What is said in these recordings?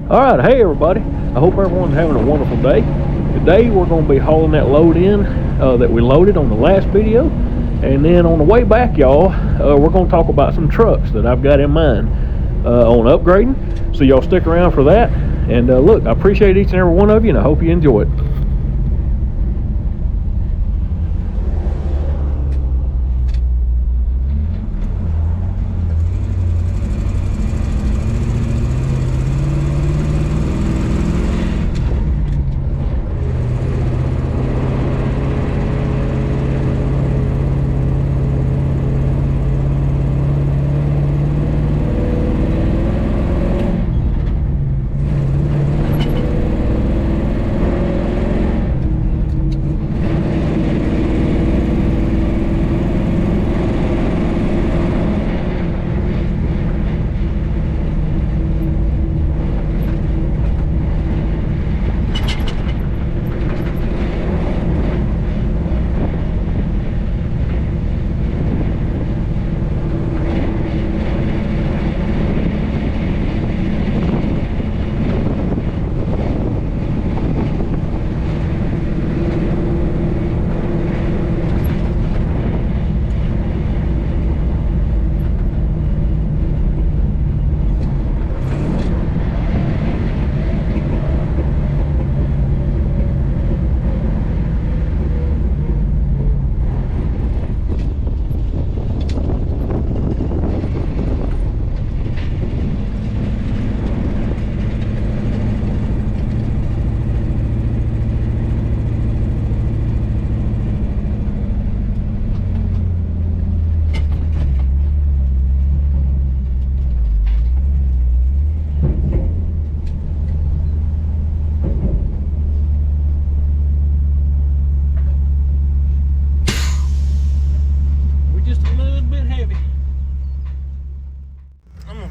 All right, hey everybody. I hope everyone's having a wonderful day. Today we're going to be hauling that load in that we loaded on the last video. And then on the way back, y'all, we're going to talk about some trucks that I've got in mind on upgrading. So y'all stick around for that. And look, I appreciate each and every one of you, and I hope you enjoy it.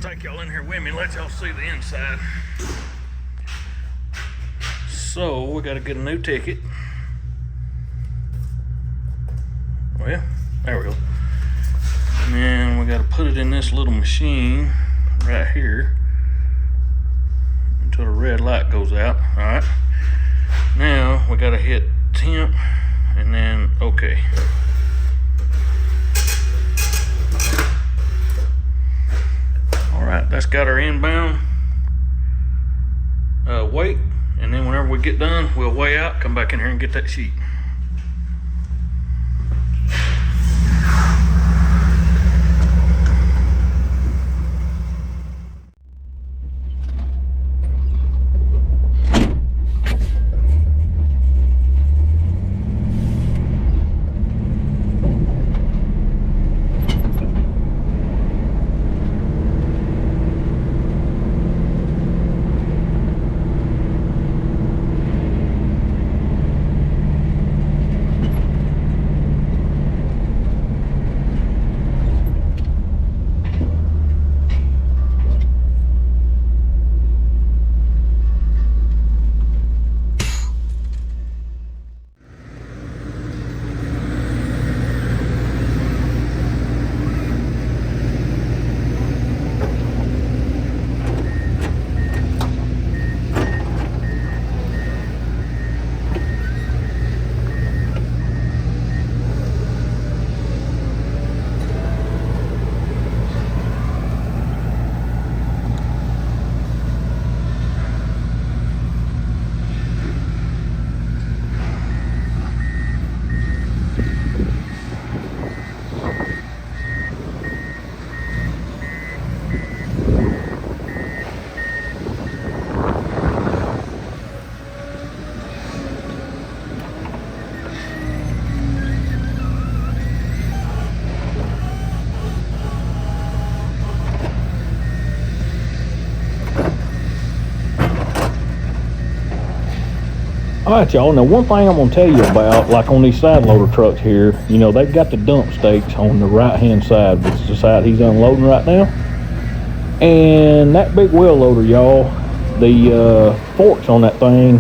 Take y'all in here with me, let y'all see the inside. So we got to get a new ticket. Well, there we go. And then we got to put it in this little machine right here until the red light goes out. All right. Now we got to hit temp and then okay. Alright, that's got our inbound weight, and then whenever we get done, we'll weigh out, come back in here and get that sheet. Alright y'all, now one thing I'm going to tell you about, like on these side loader trucks here, you know, they've got the dump stakes on the right hand side, which is the side he's unloading right now. And that big wheel loader, y'all, the forks on that thing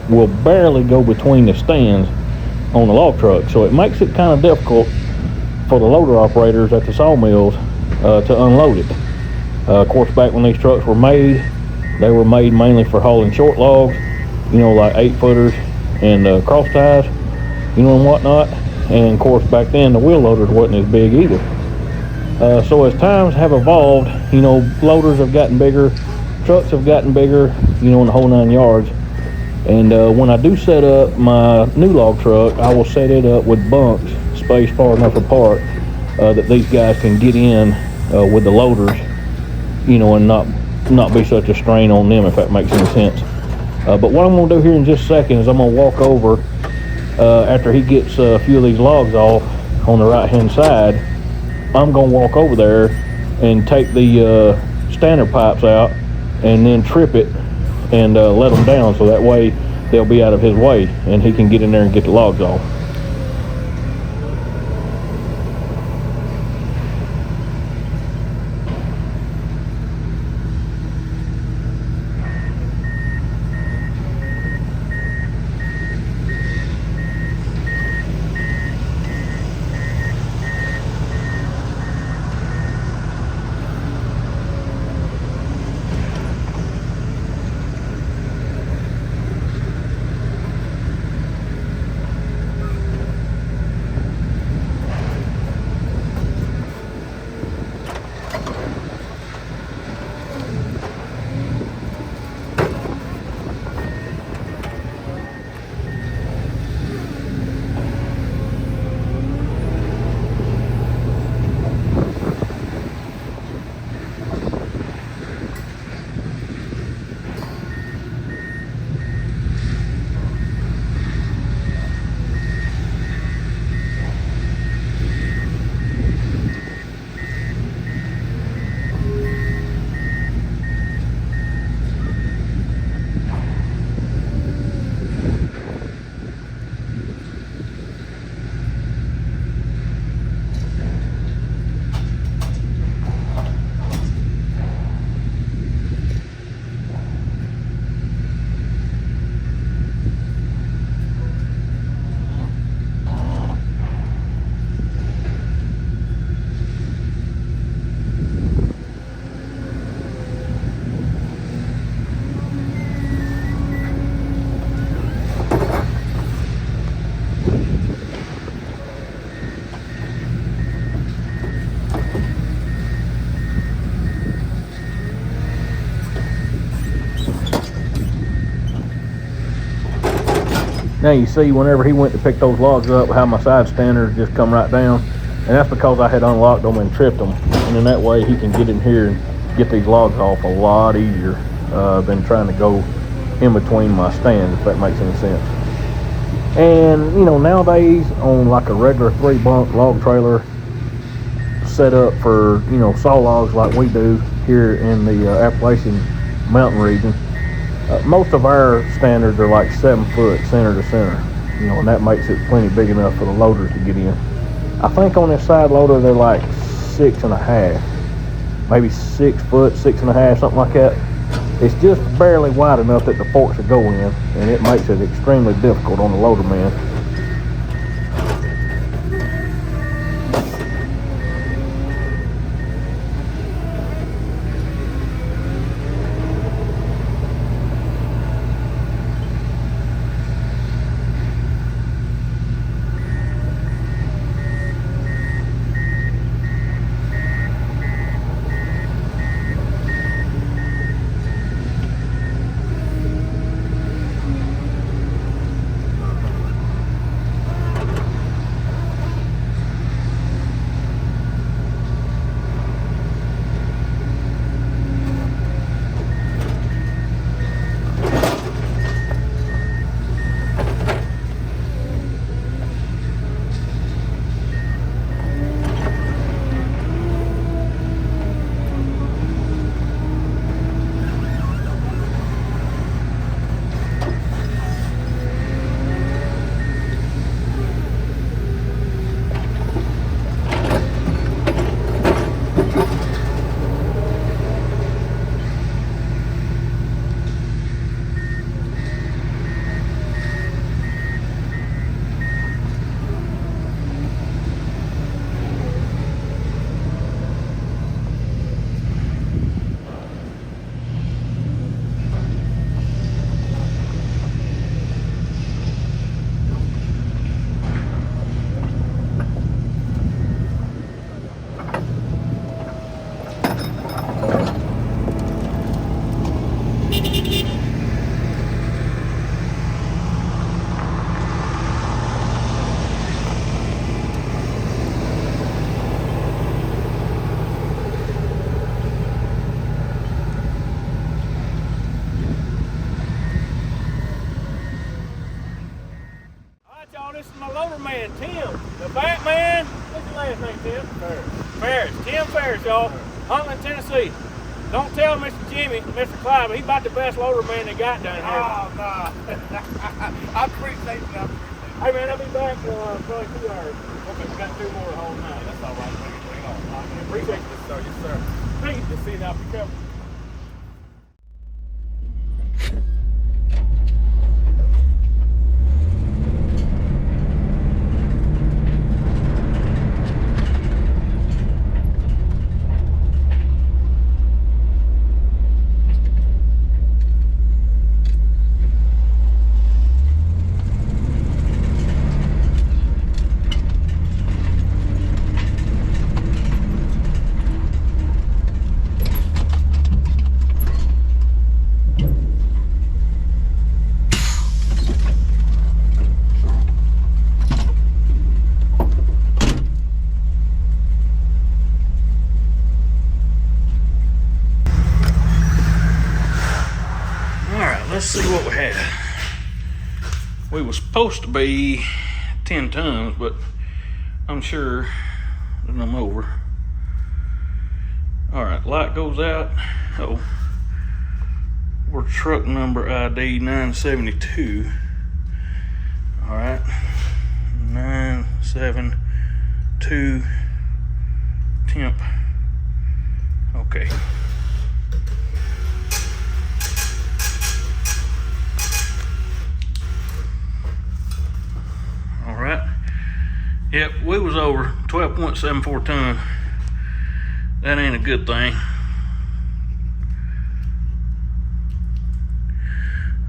will barely go between the stands on the log truck. So it makes it kind of difficult for the loader operators at the sawmills to unload it. Of course, back when these trucks were made, They were made mainly for hauling short logs, like 8-footers and cross ties, and whatnot. And of course, back then the wheel loaders wasn't as big either. So as times have evolved, loaders have gotten bigger, trucks have gotten bigger, in the whole 9 yards. And when I do set up my new log truck, I will set it up with bunks spaced far enough apart that these guys can get in with the loaders, and not be such a strain on them, if that makes any sense. But what I'm going to do here in just a second is I'm going to walk over after he gets a few of these logs off on the right hand side. I'm going to walk over there and take the standard pipes out and then trip it and let them down, so that way they'll be out of his way and he can get in there and get the logs off. Now you see, whenever he went to pick those logs up, how my side standers just come right down, and that's because I had unlocked them and tripped them, and in that way he can get in here and get these logs off a lot easier than trying to go in between my stands, if that makes any sense. And nowadays on like a regular 3-bunk log trailer set up for saw logs like we do here in the Appalachian mountain region, most of our standards are like 7 foot center to center, and that makes it plenty big enough for the loaders to get in. I think on this side loader they're like 6.5, maybe 6 foot, 6.5, something like that. It's just barely wide enough that the forks will go in, and it makes it extremely difficult on the loader man. last name, Tim? Ferris. Tim Ferris, y'all. Huntland, Tennessee. Don't tell Mr. Jimmy, Mr. Clive, he's about the best loader man they got down here. Oh, no. I appreciate that. Hey, man, I'll be back in probably 2 hours. Okay, we got 2 more to hold now. That's all right. I appreciate you. Yes, sir. Yes, sir. Thank you. See you now. Be careful. Let's see what we had. We were supposed to be 10 tons, but I'm sure that I'm over. All right, light goes out. Oh, we're truck number ID 972. All right, 972 temp. Okay. Yep, we was over 12.74 ton. That ain't a good thing.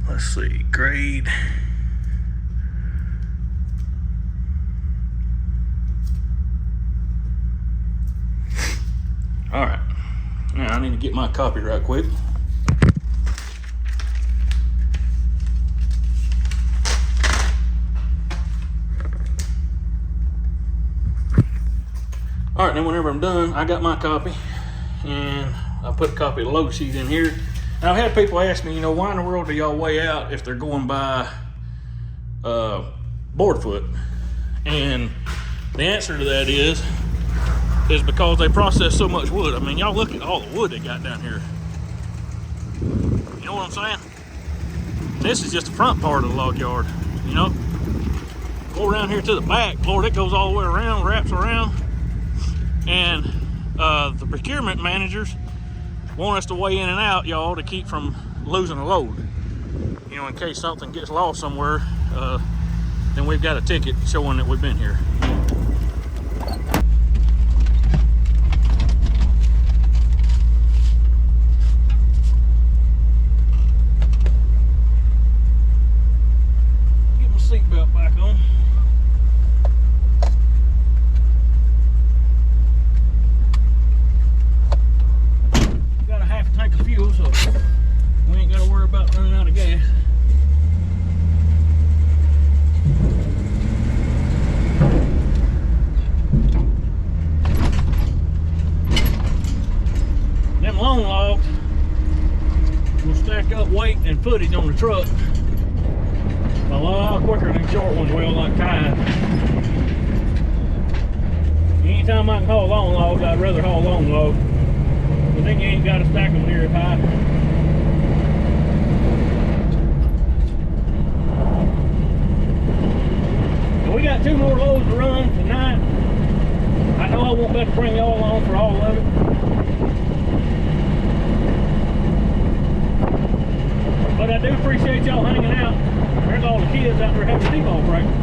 Let's see, grade. All right, now I need to get my copy right quick. All right, then whenever I'm done, I got my copy, and I put a copy of the load sheet in here. Now, I've had people ask me, you know, why in the world do y'all weigh out if they're going by board foot? And the answer to that is because they process so much wood. I mean, y'all look at all the wood they got down here. You know what I'm saying? This is just the front part of the log yard, you know? Go around here to the back, Lord, it goes all the way around, wraps around. And the procurement managers want us to weigh in and out, y'all, to keep from losing a load. You know, in case something gets lost somewhere, then we've got a ticket showing that we've been here. Get my seatbelt back on. Tank of fuel, so we ain't got to worry about running out of gas. Them long logs will stack up weight and footage on the truck a lot quicker than short ones will, like time. Anytime I can haul long logs, I'd rather haul long logs. But then you ain't got to stack them near as high. And we got 2 more loads to run tonight. I know I won't be able to bring y'all along for all of it. But I do appreciate y'all hanging out. There's all the kids out there having t-ball practice.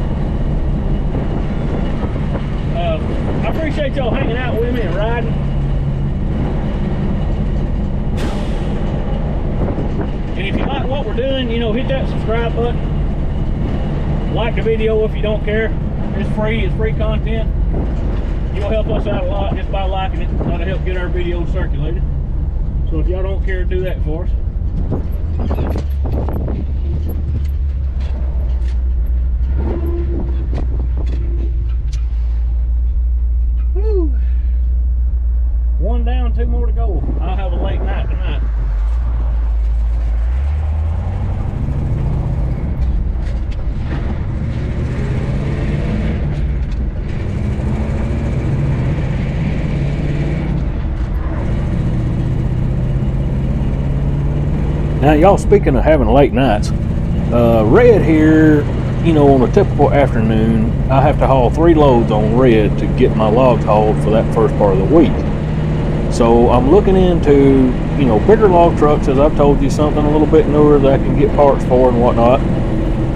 I appreciate y'all hanging out with me and riding. And if you like what we're doing, you know, hit that subscribe button. Like the video if you don't care. It's free content. You'll help us out a lot just by liking it. That'll help get our videos circulated. So if y'all don't care, do that for us. Whew. 1 down, 2 more to go. I'll have a late night tonight. Now, y'all, speaking of having late nights, red here, you know, on a typical afternoon, I have to haul 3 loads on red to get my logs hauled for that first part of the week. So I'm looking into, you know, bigger log trucks, as I've told you, something a little bit newer that I can get parts for and whatnot.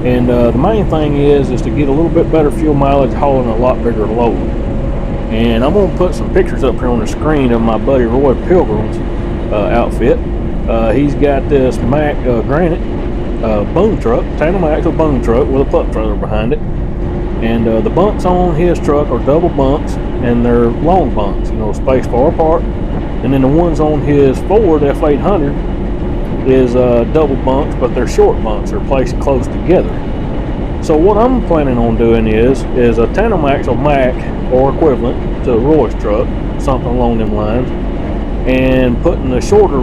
And the main thing is to get a little bit better fuel mileage hauling a lot bigger load. And I'm going to put some pictures up here on the screen of my buddy Roy Pilgrim's outfit. He's got this Mack Granite boom truck, tandem axle boom truck with a pup trailer behind it. And the bunks on his truck are double bunks, and they're long bunks, you know, spaced far apart. And then the ones on his Ford F800 is double bunks, but they're short bunks. They're placed close together. So what I'm planning on doing is a tandem axle Mack or equivalent to Roy's truck, something along them lines, and putting the shorter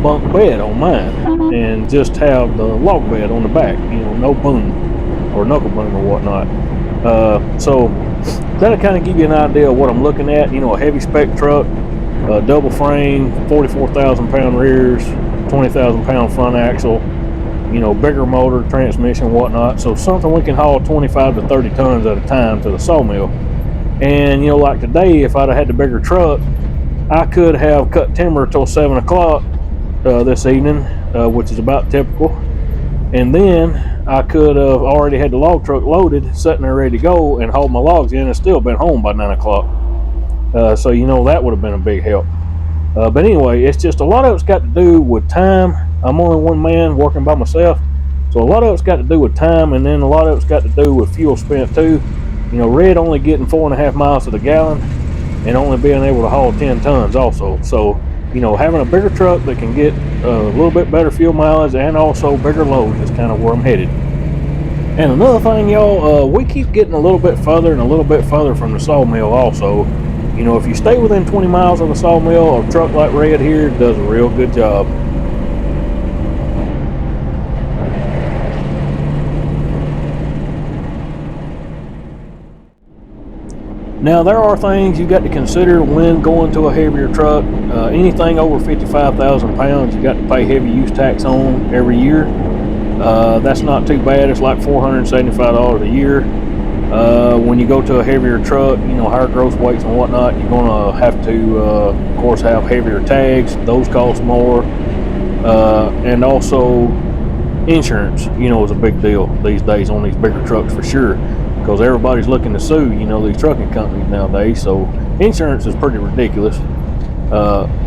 bunk bed on mine, and just have the log bed on the back, you know, no boom or knuckle boom or whatnot. So that'll kind of give you an idea of what I'm looking at. You know, a heavy spec truck, double frame, 44,000 pound rears, 20,000 pound front axle, you know, bigger motor, transmission, whatnot. So something we can haul 25 to 30 tons at a time to the sawmill. And, you know, like today, if I'd have had the bigger truck, I could have cut timber till 7 o'clock this evening, which is about typical. And then I could have already had the log truck loaded, sitting there ready to go, and hauled my logs in and still been home by 9 o'clock. So, you know, that would have been a big help. But anyway, it's just a lot of it's got to do with time. I'm only one man working by myself. So a lot of it's got to do with time, and then a lot of it's got to do with fuel spent too. You know, red only getting 4.5 miles to the gallon and only being able to haul 10 tons also. So, you know, having a bigger truck that can get a little bit better fuel mileage and also bigger loads is kind of where I'm headed. And another thing, y'all, we keep getting a little bit further and a little bit further from the sawmill also. You know, if you stay within 20 miles of the sawmill, a truck like Red here does a real good job. Now, there are things you got to consider when going to a heavier truck. Anything over 55,000 pounds, you got to pay heavy use tax on every year. That's not too bad. It's like $475 a year. When you go to a heavier truck, you know, higher gross weights and whatnot, you're going to have to, of course, have heavier tags. Those cost more. And also, insurance, you know, is a big deal these days on these bigger trucks for sure, because everybody's looking to sue, you know, these trucking companies nowadays. So insurance is pretty ridiculous,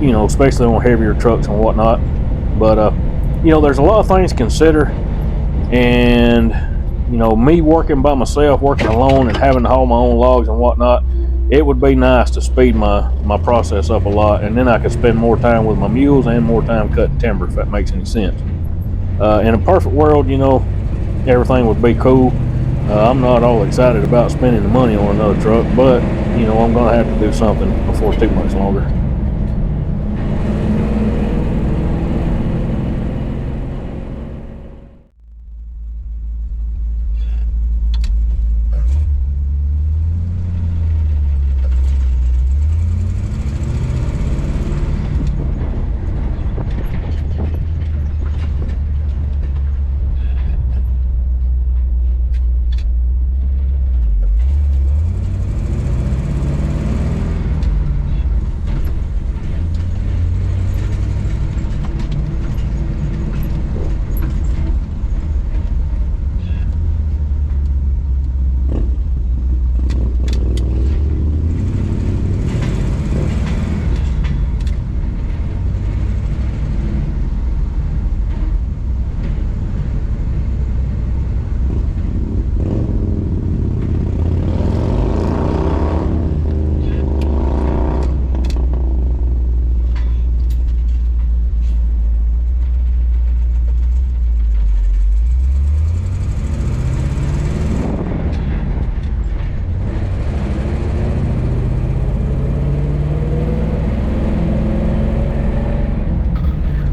you know, especially on heavier trucks and whatnot. But, you know, there's a lot of things to consider. And, you know, me working by myself, working alone and having to haul my own logs and whatnot, it would be nice to speed my process up a lot. And then I could spend more time with my mules and more time cutting timber, if that makes any sense. In a perfect world, you know, everything would be cool. I'm not all excited about spending the money on another truck, but, you know, I'm going to have to do something before too much longer.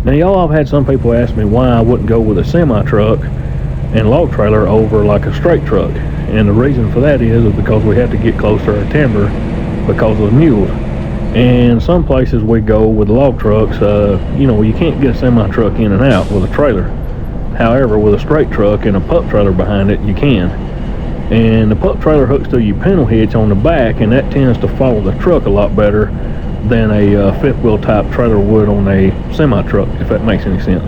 Now, y'all, I've had some people ask me why I wouldn't go with a semi-truck and log trailer over like a straight truck. And the reason for that is because we have to get close to our timber because of the mules. And some places we go with log trucks, you know, you can't get a semi truck in and out with a trailer. However, with a straight truck and a pup trailer behind it, you can. And the pup trailer hooks to your panel hitch on the back, and that tends to follow the truck a lot better than a fifth wheel type trailer would on a semi truck, if that makes any sense.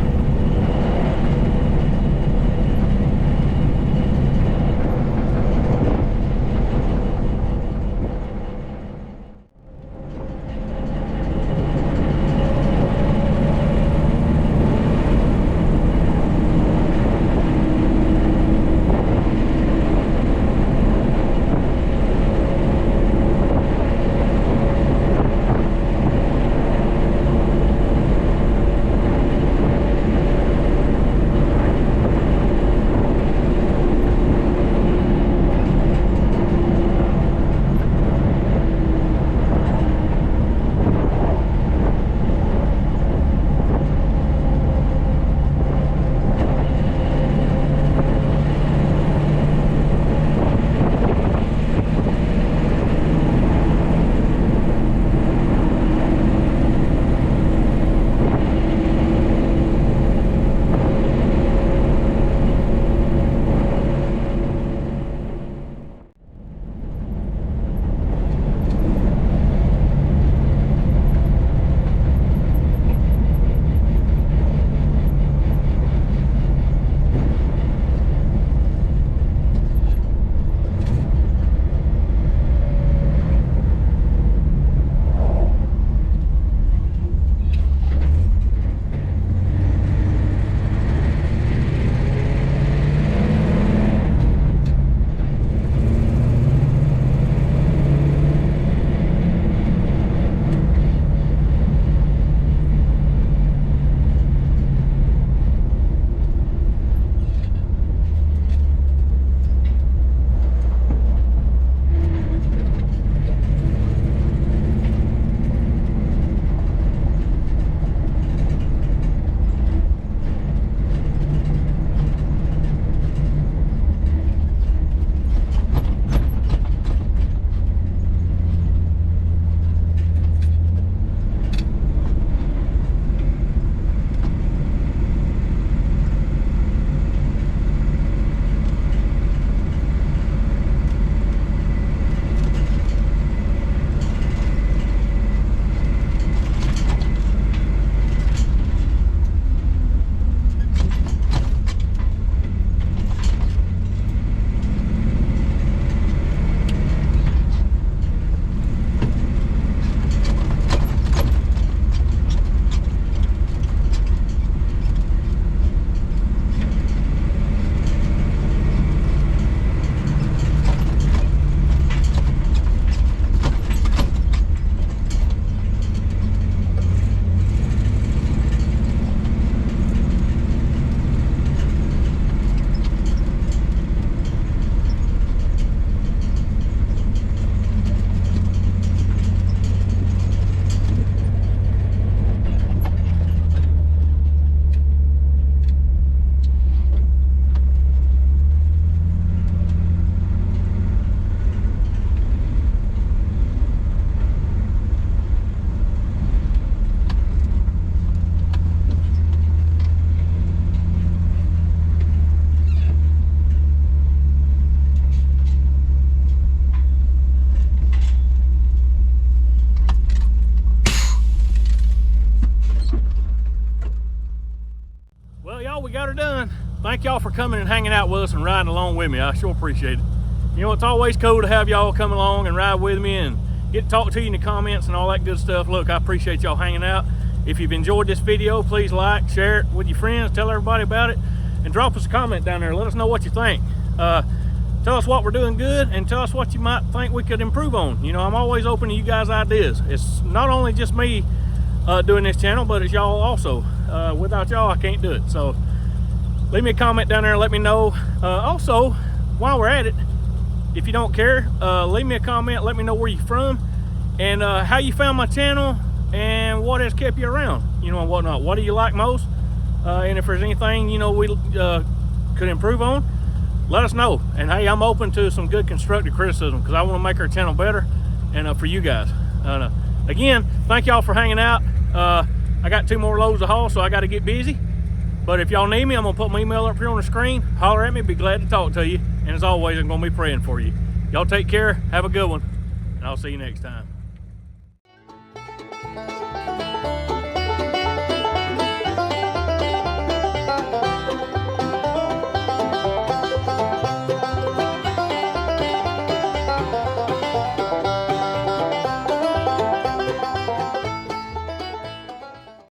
Well, y'all, we got her done. Thank y'all for coming and hanging out with us and riding along with me. I sure appreciate it. You know, it's always cool to have y'all come along and ride with me and get to talk to you in the comments and all that good stuff. Look, I appreciate y'all hanging out. If you've enjoyed this video, please like, share it with your friends, tell everybody about it, and drop us a comment down there. Let us know what you think. Tell us what we're doing good and tell us what you might think we could improve on. You know, I'm always open to you guys' ideas. It's not only just me doing this channel, but it's y'all also. Without y'all, I can't do it. So leave me a comment down there and let me know. Also, while we're at it, if you don't care, leave me a comment, let me know where you're from and how you found my channel and what has kept you around, you know, and whatnot. What do you like most? And if there's anything, you know, we could improve on, let us know. And hey, I'm open to some good constructive criticism because I want to make our channel better and for you guys. again, thank y'all for hanging out. I got 2 more loads to haul, so I got to get busy. But if y'all need me, I'm going to put my email up here on the screen. Holler at me, be glad to talk to you. And as always, I'm going to be praying for you. Y'all take care, have a good one, and I'll see you next time.